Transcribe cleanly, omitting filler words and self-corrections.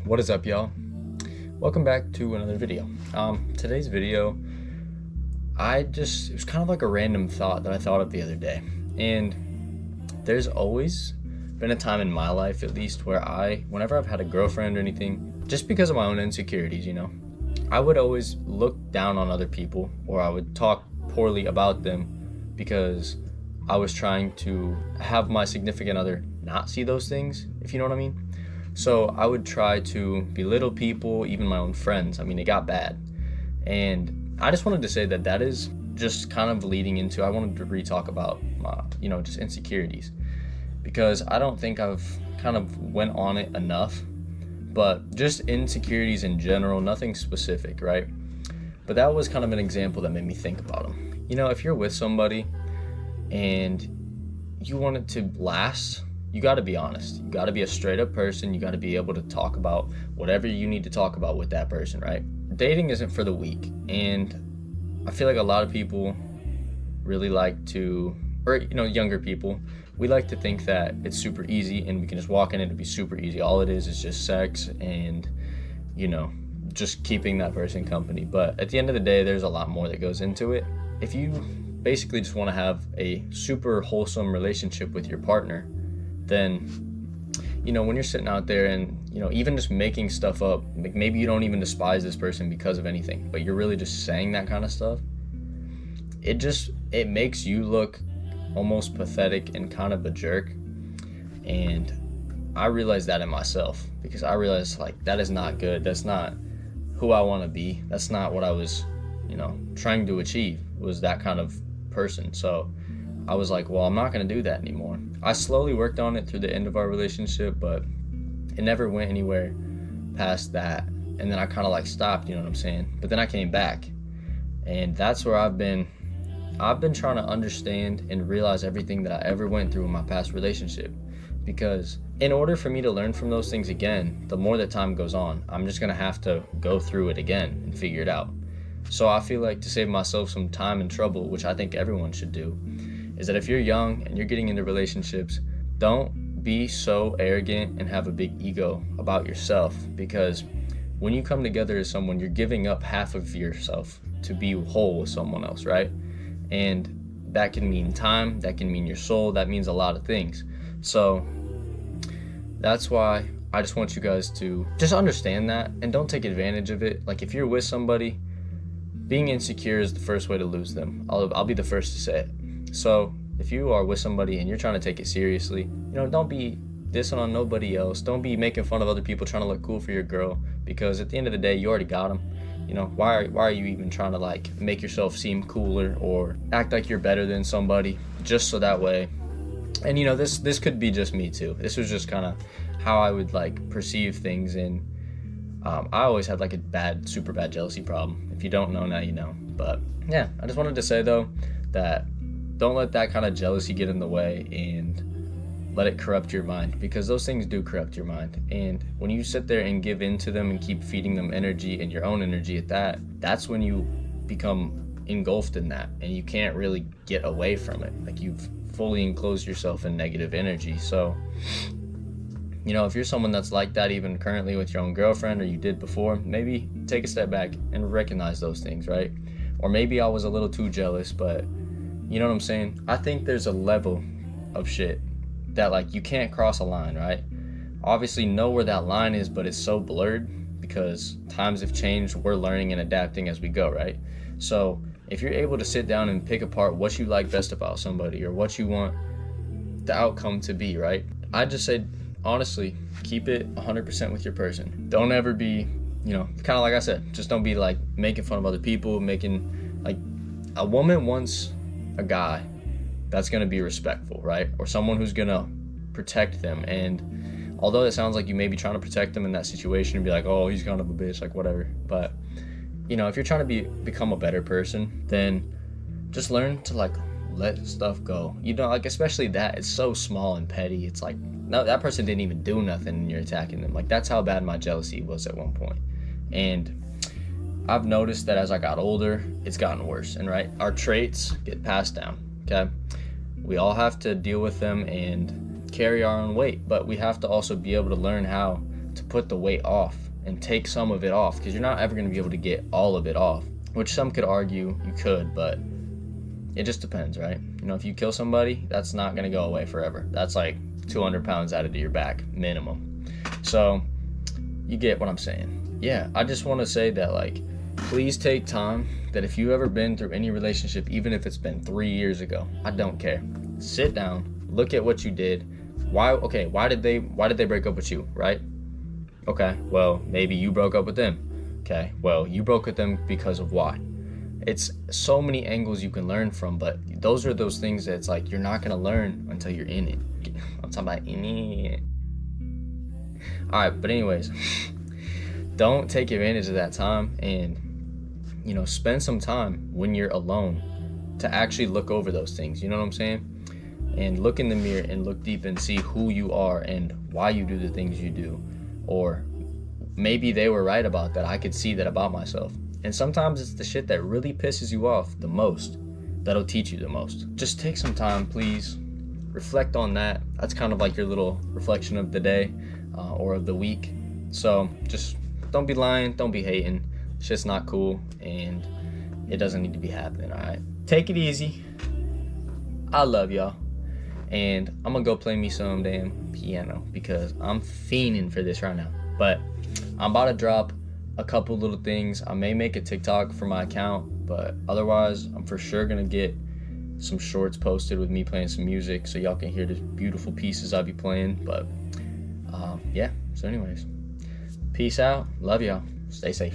What is up, y'all? Welcome back to another video. Today's video, it was kind of like a random thought that I thought of the other day. And there's always been a time in my life, at least, where whenever I've had a girlfriend or anything, just because of my own insecurities, I would always look down on other people, or I would talk poorly about them because I was trying to have my significant other not see those things, if you know what I mean. So I would try to belittle people, even my own friends. I mean, it got bad. And I just wanted to say that is just kind of leading into, I wanted to re-talk about my, just insecurities. Because I don't think I've kind of went on it enough, but just insecurities in general, nothing specific, right? But that was kind of an example that made me think about them. If you're with somebody and you want it to last, you got to be honest. You got to be a straight up person. You got to be able to talk about whatever you need to talk about with that person, right? Dating isn't for the weak. And I feel like a lot of people really like to, or, younger people, we like to think that it's super easy and we can just walk in and it'd be super easy. All it is just sex and, just keeping that person company. But at the end of the day, there's a lot more that goes into it. If you basically just want to have a super wholesome relationship with your partner, then when you're sitting out there and even just making stuff up, like maybe you don't even despise this person because of anything, but you're really just saying that kind of stuff, it makes you look almost pathetic and kind of a jerk. And I realized that in myself, because I realized, like, that is not good. That's not who I want to be. That's not what I was trying to achieve, was that kind of person. So I was like, well, I'm not going to do that anymore. I slowly worked on it through the end of our relationship, but it never went anywhere past that. And then I kind of like stopped, you know what I'm saying? But then I came back, and that's where I've been trying to understand and realize everything that I ever went through in my past relationship. Because in order for me to learn from those things again, the more that time goes on, I'm just going to have to go through it again and figure it out. So I feel like, to save myself some time and trouble, which I think everyone should do, is that if you're young and you're getting into relationships, don't be so arrogant and have a big ego about yourself, because when you come together as someone, you're giving up half of yourself to be whole with someone else, right? And that can mean time, that can mean your soul, that means a lot of things. So that's why I just want you guys to just understand that and don't take advantage of it. Like, if you're with somebody, being insecure is the first way to lose them. I'll be the first to say it. So if you are with somebody and you're trying to take it seriously, don't be dissing on nobody else. Don't be making fun of other people trying to look cool for your girl, because at the end of the day, you already got them. Why are you even trying to like make yourself seem cooler or act like you're better than somebody just so that way? And this could be just me too. This was just kind of how I would like perceive things. And I always had like a super bad jealousy problem. If you don't know, now you know. But yeah, I just wanted to say though that don't let that kind of jealousy get in the way and let it corrupt your mind, because those things do corrupt your mind. And when you sit there and give in to them and keep feeding them energy and your own energy at that's when you become engulfed in that and you can't really get away from it. Like, you've fully enclosed yourself in negative energy. So, if you're someone that's like that even currently with your own girlfriend, or you did before, maybe take a step back and recognize those things, right? Or maybe I was a little too jealous, but you know what I'm saying? I think there's a level of shit that, like, you can't cross a line, right? Obviously know where that line is, but it's so blurred because times have changed. We're learning and adapting as we go, right? So if you're able to sit down and pick apart what you like best about somebody, or what you want the outcome to be, right? I just say, honestly, keep it 100% with your person. Don't ever be, kind of like I said, just don't be like making fun of other people, like, a woman wants a guy that's going to be respectful, right? Or someone who's going to protect them. And although it sounds like you may be trying to protect them in that situation and be like, oh, he's kind of a bitch, like whatever, but if you're trying to become a better person, then just learn to like let stuff go. Like, especially that, it's so small and petty. It's like, no, that person didn't even do nothing and you're attacking them. Like, that's how bad my jealousy was at one point. And I've noticed that as I got older, it's gotten worse. And right, our traits get passed down, okay? We all have to deal with them and carry our own weight, but we have to also be able to learn how to put the weight off and take some of it off, because you're not ever going to be able to get all of it off, which some could argue you could, but it just depends, right? You know, if you kill somebody, that's not going to go away forever. That's like 200 pounds added to your back minimum. So you get what I'm saying. Yeah, I just want to say that, like, please take time, that if you've ever been through any relationship, even if it's been 3 years ago, I don't care. Sit down, look at what you did. Why did they break up with you, right? Okay, well, maybe you broke up with them. Okay, well, you broke with them because of why? It's so many angles you can learn from, but those are those things that it's like you're not gonna learn until you're in it. I'm talking about in it. Alright, but anyways, don't take advantage of that time, and you know, spend some time when you're alone to actually look over those things, you know what I'm saying? And look in the mirror and look deep and see who you are and why you do the things you do. Or maybe they were right about that. I could see that about myself. And sometimes it's the shit that really pisses you off the most that'll teach you the most. Just take some time, please. Reflect on that. That's kind of like your little reflection of the day or of the week. So just don't be lying, don't be hating. Shit's not cool, and it doesn't need to be happening, all right? Take it easy. I love y'all. And I'm gonna go play me some damn piano because I'm fiending for this right now. But I'm about to drop a couple little things. I may make a TikTok for my account, but otherwise I'm for sure gonna get some shorts posted with me playing some music so y'all can hear the beautiful pieces I'll be playing. But yeah, so anyways, peace out. Love y'all. Stay safe.